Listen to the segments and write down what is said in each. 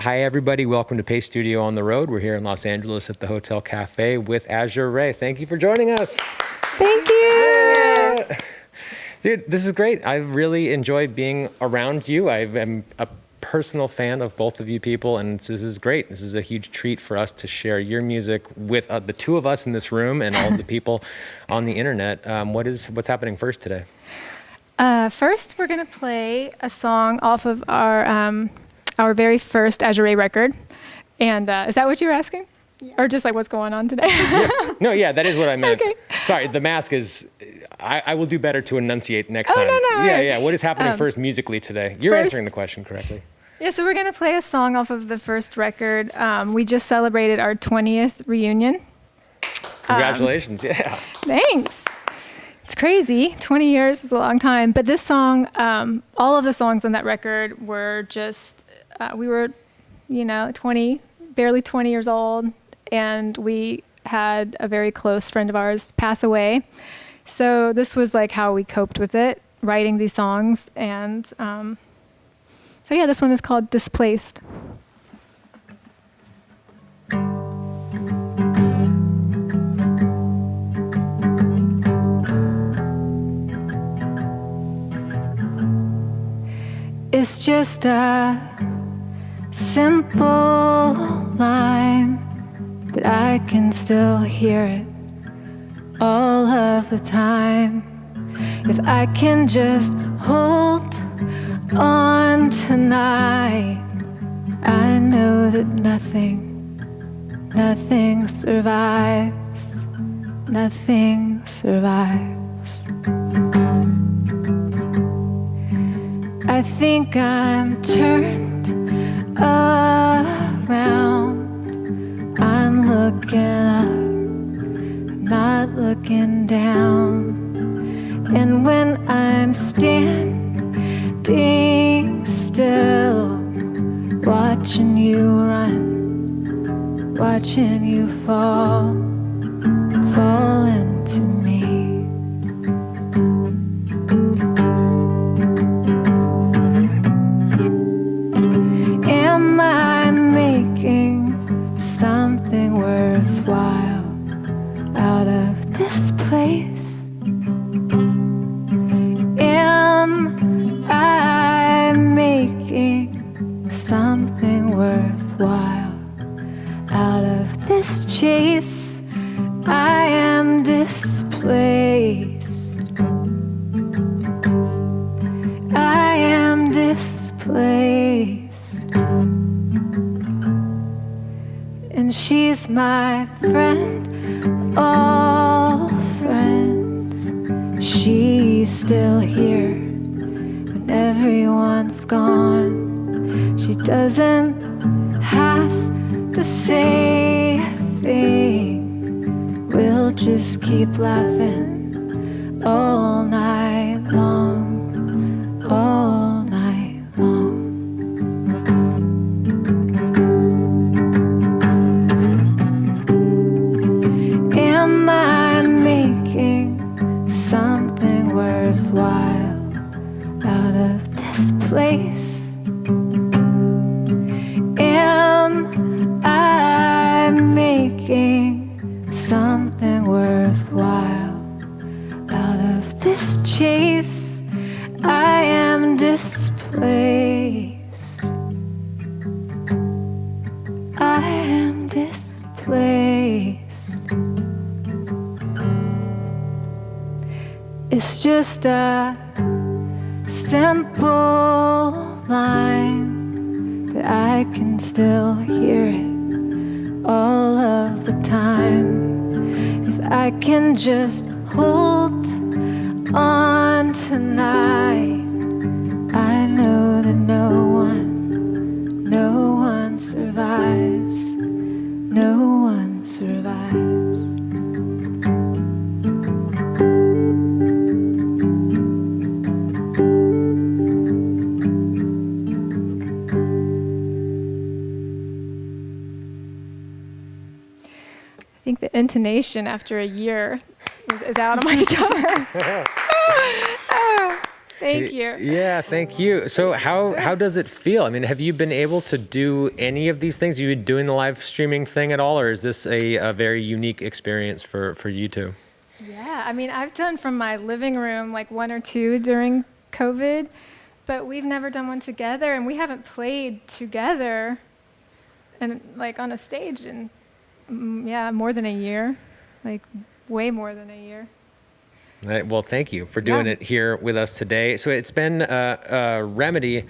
Hi, everybody. Welcome to Pace Studio on the Road. We're here in Los Angeles at the Hotel Cafe with Azure Ray. Thank you for joining us. Thank you. Yeah. Dude, this is great. I really enjoyed being around you. I am a personal fan of both of you people, and this is great. This is a huge treat for us to share your music with the two of us in this room and all the people on the internet. What's happening first today? First, we're going to play a song off of our very first Azure Ray record. And is that what you were asking? Yeah. Or just like what's going on today? Yeah. No, yeah, that is what I meant. Okay. Sorry, the mask is, I will do better to enunciate next time. No. Yeah, right. yeah. What is happening first musically today? You're answering the question correctly. Yeah, so we're going to play a song off of the first record. We just celebrated our 20th reunion. Congratulations, yeah. Thanks. It's crazy. 20 years is a long time. But this song, all of the songs on that record were just, we were, 20, barely 20 years old. And we had a very close friend of ours pass away. So this was like how we coped with it, writing these songs. And so yeah, this one is called Displaced. It's just a simple line, but I can still hear it all of the time. If I can just hold on tonight, I know that nothing survives, nothing survives. I think I'm turned around. I'm looking up, I'm not looking down. And when I'm standing still, watching you run, watching you fall into me. Am I making something worthwhile out of this place? Am I making something worthwhile out of this chase? I am displaced. I am displaced. And she's my friend, all friends. She's still here when everyone's gone. She doesn't have to say a thing. We'll just keep laughing all night long, all night long. Am I making something worthwhile out of this place? Am I making something worthwhile out of this chase? I am displaced. I am displaced. It's just a simple line, but I can still hear it all of the time. If I can just hold on tonight, I know that no one survives, no one survives. I think the intonation after a year is out on my guitar. Thank you. Yeah, thank you. So how does it feel? I mean, have you been able to do any of these things? You been doing the live streaming thing at all, or is this a very unique experience for you two? Yeah, I mean, I've done from my living room like one or two during COVID, but we've never done one together, and we haven't played together and like on a stage in more than a year, like way more than a year. Right, well, thank you for doing it here with us today. So it's been Remedy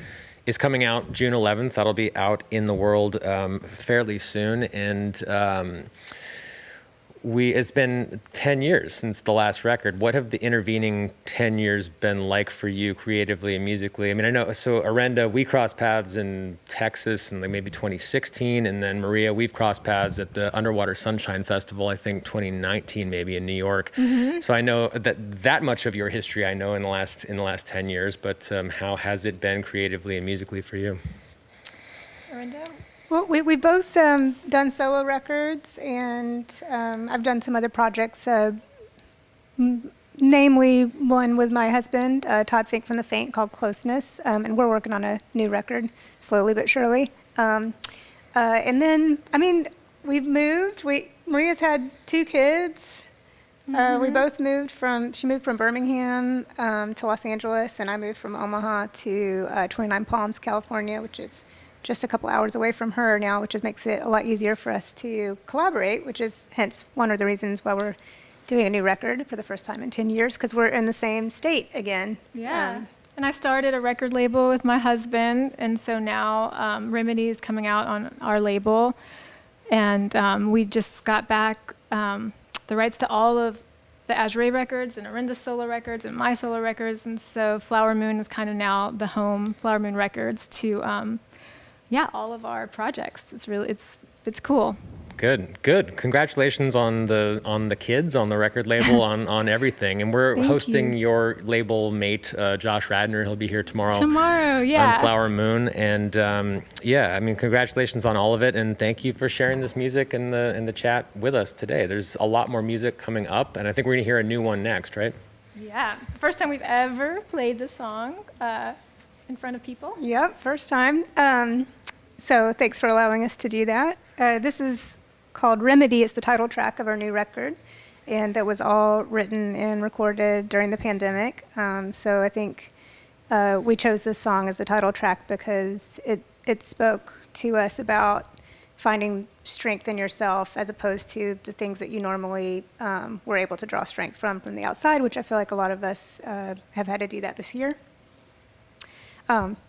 is coming out June 11th. That'll be out in the world fairly soon, and it's been 10 years since the last record. What have the intervening 10 years been like for you creatively and musically? I mean, I know, so Arenda, we crossed paths in Texas in like maybe 2016, and then Maria, we've crossed paths at the Underwater Sunshine Festival, I think 2019 maybe in New York. Mm-hmm. So I know that much of your history I know in the last 10 years, but how has it been creatively and musically for you? Arenda? Well, we both done solo records, and I've done some other projects, namely one with my husband, Todd Fink from The Faint, called Closeness, and we're working on a new record, slowly but surely. And then, I mean, we've moved. Maria's had 2 kids. Mm-hmm. We both she moved from Birmingham to Los Angeles, and I moved from Omaha to 29 Palms, California, which is just a couple hours away from her now, which makes it a lot easier for us to collaborate, which is hence one of the reasons why we're doing a new record for the first time in 10 years, because we're in the same state again. Yeah. And I started a record label with my husband, and so now Remedy is coming out on our label, and we just got back the rights to all of the Azure records and Arenda's solo records and my solo records, and so Flower Moon is kind of now the home, Flower Moon Records, to all of our projects. It's really, it's cool. Good. Congratulations on the kids, on the record label, on everything. And we're hosting your label mate, Josh Radner. He'll be here tomorrow. On Flower Moon. And I mean, congratulations on all of it. And thank you for sharing this music in the chat with us today. There's a lot more music coming up, and I think we're gonna hear a new one next, right? Yeah, the first time we've ever played the song in front of people. Yep, first time. So thanks for allowing us to do that. This is called Remedy. It's the title track of our new record, and that was all written and recorded during the pandemic. So I think we chose this song as the title track because it spoke to us about finding strength in yourself as opposed to the things that you normally were able to draw strength from the outside, which I feel like a lot of us have had to do that this year.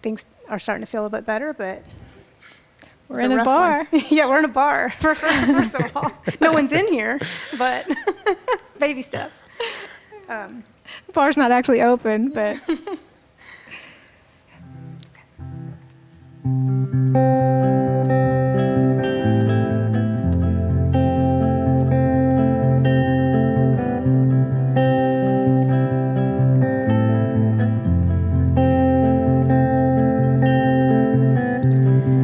Things are starting to feel a bit better, but we're in a bar. Yeah, we're in a bar, first of all. No one's in here, but baby steps. The bar's not actually open, but...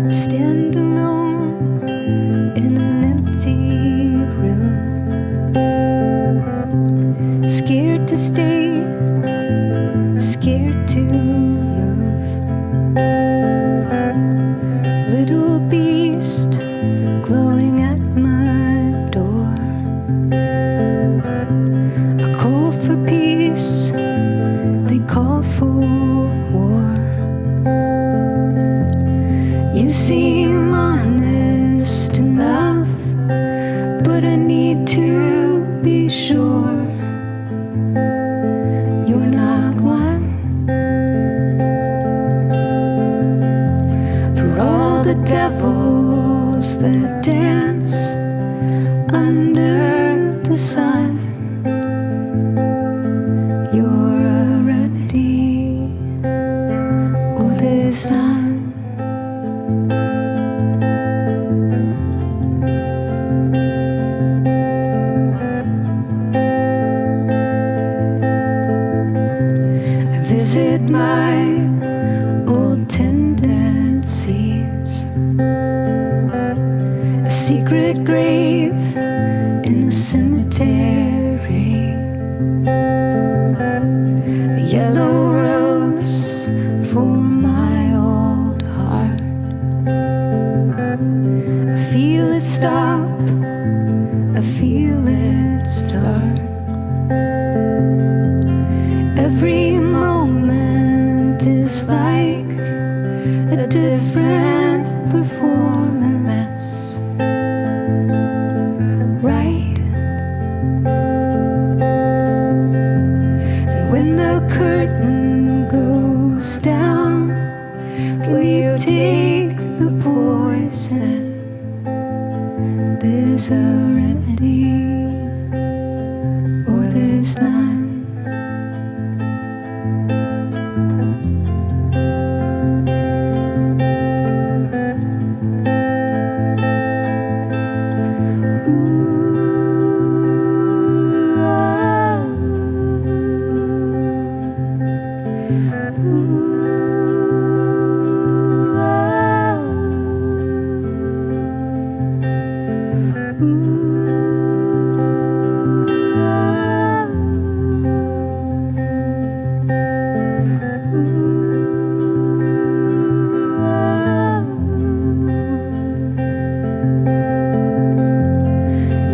Stand alone in an empty room, scared to stay, scared to move. Little beast glowing at my door. I call for peace, they call for war. You seem honest enough, but I need to be sure you're not one. For all the devils that dance under the sun, you're a remedy, or there's none. Visit my old tendencies, a secret grave in a cemetery, a yellow rose stop. I feel it start. Every moment is like a different performance, right? And when the curtain goes down, will you take the poison? There's a remedy, or there's none.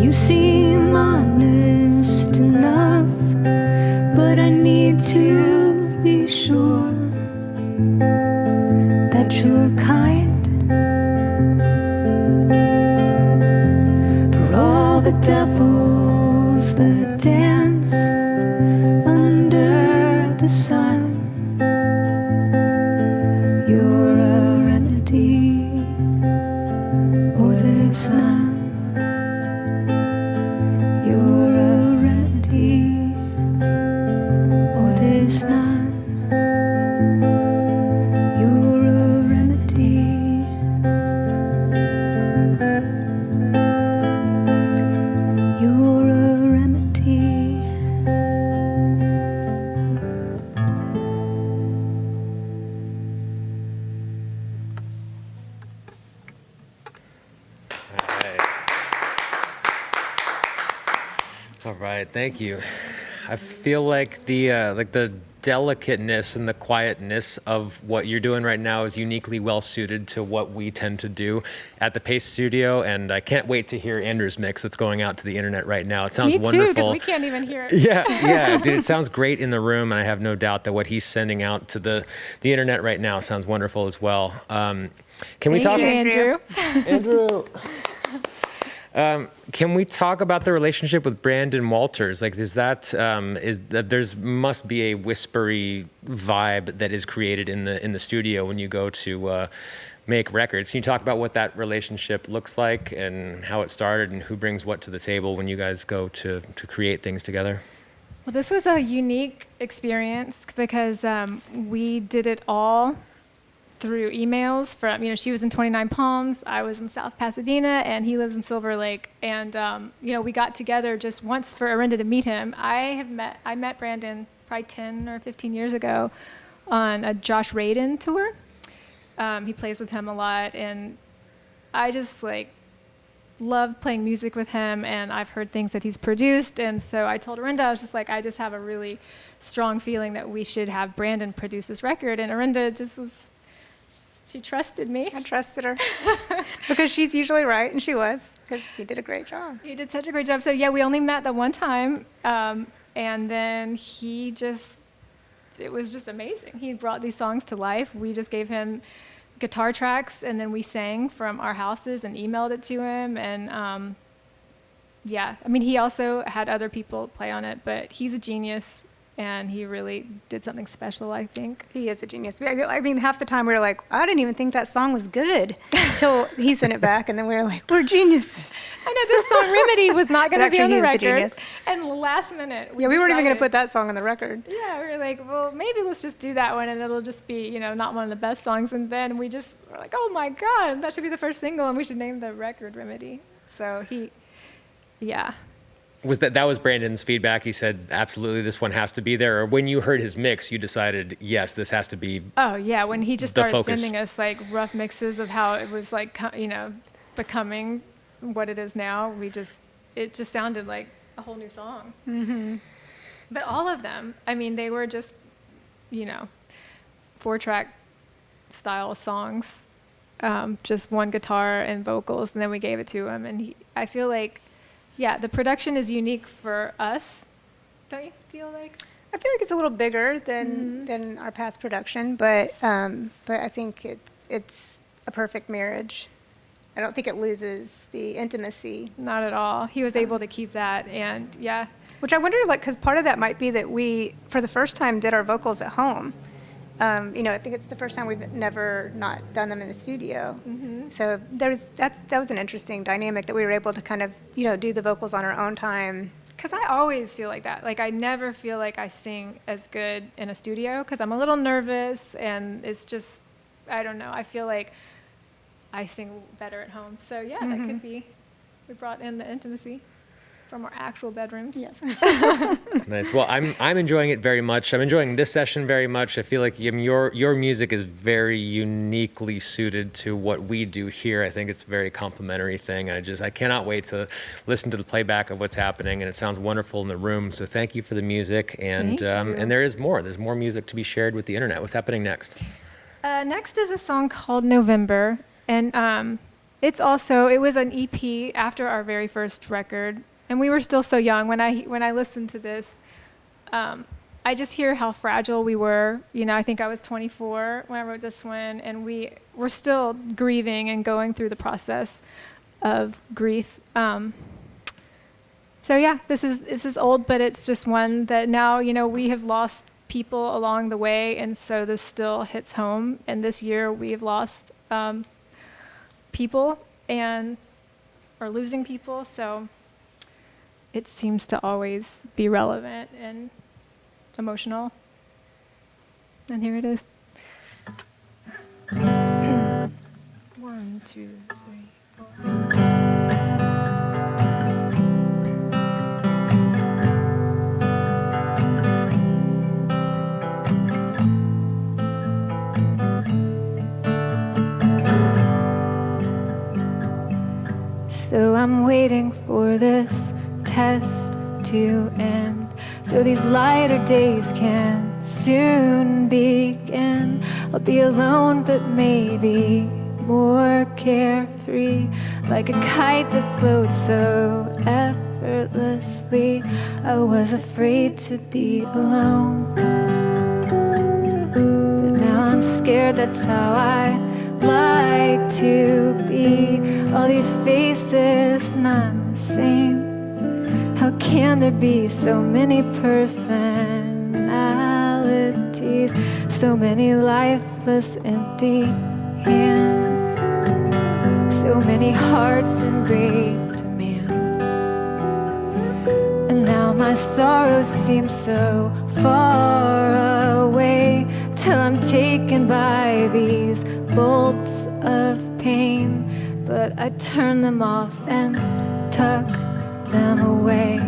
You seem honest enough, but I need to be sure that you're kind. For all the devils that dance under the sun, you're a remedy, or there's none. You're a remedy, or there's none. You're a remedy. You're a remedy. All right, thank you. I feel like the delicateness and the quietness of what you're doing right now is uniquely well suited to what we tend to do at the Pace Studio, and I can't wait to hear Andrew's mix that's going out to the internet right now. It sounds Me too, wonderful. because we can't even hear it. Yeah, dude, it sounds great in the room, and I have no doubt that what he's sending out to the internet right now sounds wonderful as well. Can we Thank talk, you, Andrew. Andrew? Can we talk about the relationship with Brandon Walters? Like, there's must be a whispery vibe that is created in the studio when you go to make records. Can you talk about what that relationship looks like and how it started and who brings what to the table when you guys go to create things together? Well, this was a unique experience because we did it all through emails from, she was in 29 Palms, I was in South Pasadena, and he lives in Silver Lake. And, we got together just once for Arinda to meet him. I met Brandon probably 10 or 15 years ago on a Josh Radin tour. He plays with him a lot, and I just love playing music with him, and I've heard things that he's produced. And so I told Arinda, I was just like, I just have a really strong feeling that we should have Brandon produce this record. And Arinda she trusted me. I trusted her because she's usually right, and she was, because he did a great job. He did such a great job. So yeah, we only met the one time, and then it was just amazing. He brought these songs to life. We just gave him guitar tracks, and then we sang from our houses and emailed it to him. And he also had other people play on it, but he's a genius. And he really did something special, I think. He is a genius. I mean, half the time we were like, I didn't even think that song was good until he sent it back, and then we were like, we're geniuses. I know this song Remedy was not going to be on the record. Genius. And last minute, we weren't even going to put that song on the record. Yeah, we were like, well, maybe let's just do that one, and it'll just be, not one of the best songs. And then we just were like, oh my God, that should be the first single, and we should name the record Remedy. So yeah. That was Brandon's feedback? He said, absolutely, this one has to be there? Or when you heard his mix, you decided, yes, this has to be Oh, yeah, when he just started focus. sending us, rough mixes of how it was, becoming what it is now, it just sounded like a whole new song. Mm-hmm. But all of them, they were just, 4-track style songs. just one guitar and vocals, and then we gave it to him. And I feel like, yeah, the production is unique for us. Don't you feel like? I feel like it's a little bigger than our past production, but I think it's a perfect marriage. I don't think it loses the intimacy. Not at all. He was able to keep that, and yeah. Which I wonder, like, because part of that might be that we, for the first time, did our vocals at home. I think it's the first time we've never not done them in the studio. Mm-hmm. So that was an interesting dynamic that we were able to kind of, do the vocals on our own time. Because I always feel like that. Like, I never feel like I sing as good in a studio because I'm a little nervous, and it's just, I don't know. I feel like I sing better at home. So, yeah, that could be. We brought in the intimacy from our actual bedrooms. Yes. Nice. Well, I'm enjoying it very much. I'm enjoying this session very much. I feel like your music is very uniquely suited to what we do here. I think it's a very complimentary thing, and I cannot wait to listen to the playback of what's happening. And it sounds wonderful in the room. So thank you for the music. And and there is more. There's more music to be shared with the internet. What's happening next? Next is a song called November, and it was an EP after our very first record. And we were still so young. When I listened to this, I just hear how fragile we were. I think I was 24 when I wrote this one, and we were still grieving and going through the process of grief. So yeah, this is old, but it's just one that now we have lost people along the way, and so this still hits home. And this year we've lost people and are losing people. So it seems to always be relevant and emotional. And here it is. 1, 2, 3, 4. So I'm waiting for this test to end, so these lighter days can soon begin. I'll be alone, but maybe more carefree, like a kite that floats so effortlessly. I was afraid to be alone, but now I'm scared. That's how I like to be. All these faces, none the same. How can there be so many personalities, so many lifeless, empty hands, so many hearts in great demand? And now my sorrows seem so far away, till I'm taken by these bolts of pain. But I turn them off and tuck them away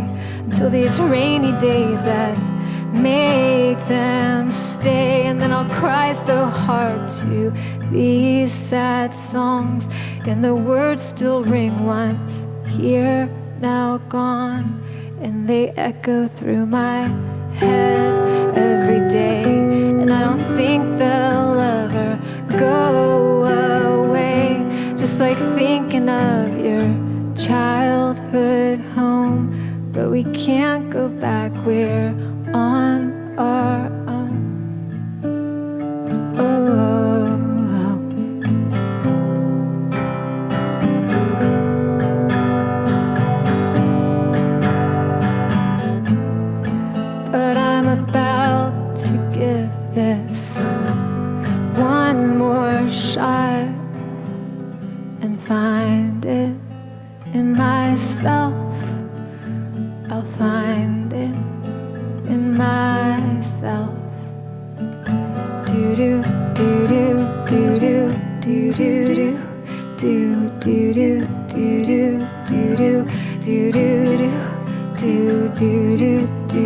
until these rainy days that make them stay. And then I'll cry so hard to these sad songs, and the words still ring once here, now gone, and they echo through my head every day. And I don't think they'll ever go away, just like thinking of your childhood home. But we can't go back, we're on our own. But I'm about to give this one more shot and find it in myself. I'll find it in myself. Do do do do do do do do do do do do do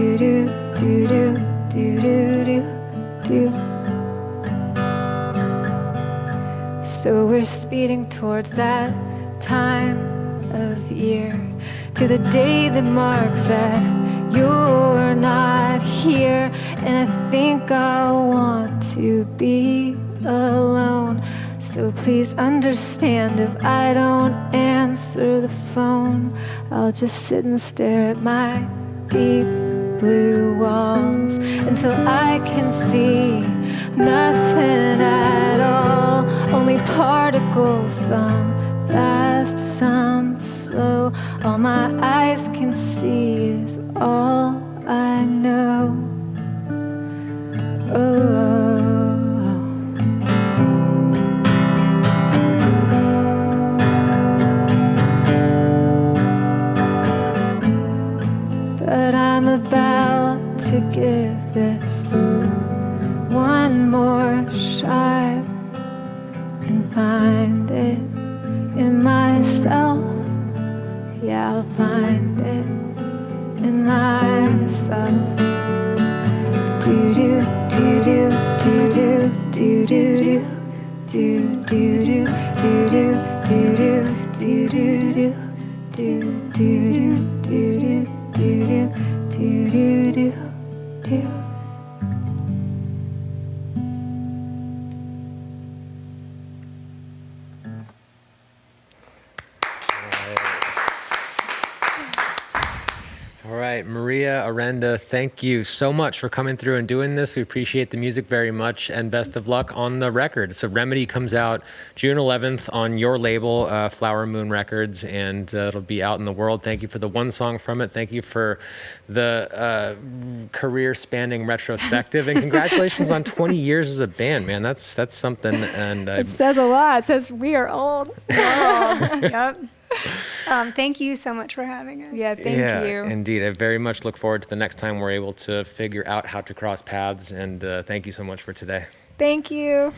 do do do do do. So we're speeding towards that time of year, to the day that marks that you're not here. And I think I want to be alone, So please understand if I don't answer the phone. I'll just sit and stare at my deep blue walls until I can see nothing at all. Only particles, some fast, some slow. All my eyes can see is all I know. Oh. But I'm about to give this one more shot and find it in myself. Yeah, I'll find it in myself. Do do do do do do do do do do do do do do do do do do do do. All right, Maria Arenda, thank you so much for coming through and doing this. We appreciate the music very much, and best of luck on the record. So Remedy comes out June 11th on your label, Flower Moon Records, and it'll be out in the world. Thank you for the one song from it. Thank you for the career-spanning retrospective, and congratulations on 20 years as a band, man. That's something. And It says a lot. It says we are old. Yep. Thank you so much for having us. Yeah, thank you. Indeed. I very much look forward to the next time we're able to figure out how to cross paths, and thank you so much for today. Thank you.